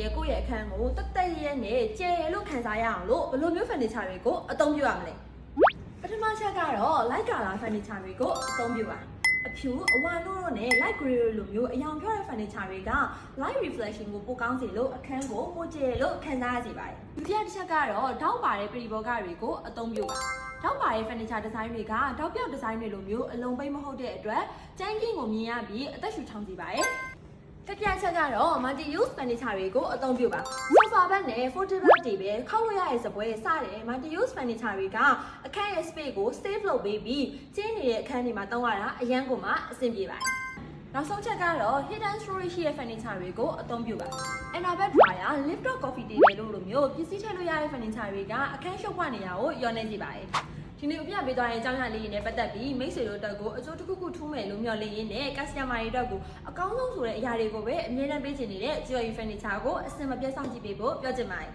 ရဲ့ကိုယ့်ရဲ့အခန်းကိုတက်တက်ရဲနဲ့ကျဲလို့ခံစားရအောင်လို့ဘယ်လိုမျိုး furniture တွေကိုအသုံးပြုရမလဲပထမချက်ကတော့ light color furniture တွေကိုအသုံးပြုပါအဖြူအဝါနိုးတို့နဲ့ light grey လိုမျိုးအယောင်ပြောတဲ့ furniture တွေက light reflection ကိုပိုကောင်းစေလို့အခန်းကိုပိုကျယ်လို့ခံစားရစေပါတယ်ဒုတိယတစ်ချက်ကတော့ထောက်ပါတဲ့ပရိဘောဂတွေကိုအသုံးပြုပါထောက်ပါရဲ့ furniture design တွေကထောက်ပြောက် design တွေလိုမျိုးအလုံးပိတ်မဟုတ်တဲ့အတွက်ကျန်းကင်းကိုမြင်ရပြီးအသက်ရှူထောင်စေပါတယ်တတိယချက်ကတော့ multi use furniture တွေကိုအသုံးပြုပါ sofa bed နဲ့ foldable တွေပဲခောက်လို့ရတဲ့စပွဲစတဲ့ multi use furniture တွေကအခန်းရဲ့ space ကို save လုပ်ပေးပြီးကျင်းနေတဲ့အခန်းတွေမှာသုံးရတာအရန်ကိုမှအဆင်ပြေပါတယ်နောက်ဆုံးချက်ကတော့ hidden storage ရဲ့ furniture တွေကိုအသုံးပြုပါ Annabelle dryer, lift up coffee table တို့လိုမျိုးပစ္စည်းထည့်လို့ရတဲ့ furniture တွေကအခန်းရှုပ်ပွားနေရကိုလျော့နေစေပါတယ်ဒီနေ့အပြပေးသွားတဲ့အကြောင်းအရာလေးတွေနဲ့ပတ်သက်ပြီးမိတ်ဆွေတို့အတွက်ကိုအကျိုးတစ်ခုခုထူးမယ်လို့မျှော်လင့်ရင်းနဲ့ customer တွေအတွက်ကိုအကောင်းဆုံးဆိုတဲ့အရာတွေကိုပဲအမြဲတမ်းပေးချင်နေတဲ့ Joy Furniture ကိုအစင်မပြတ်စောင့်ကြည့်ပေးဖို့ပြောချင်ပါတယ်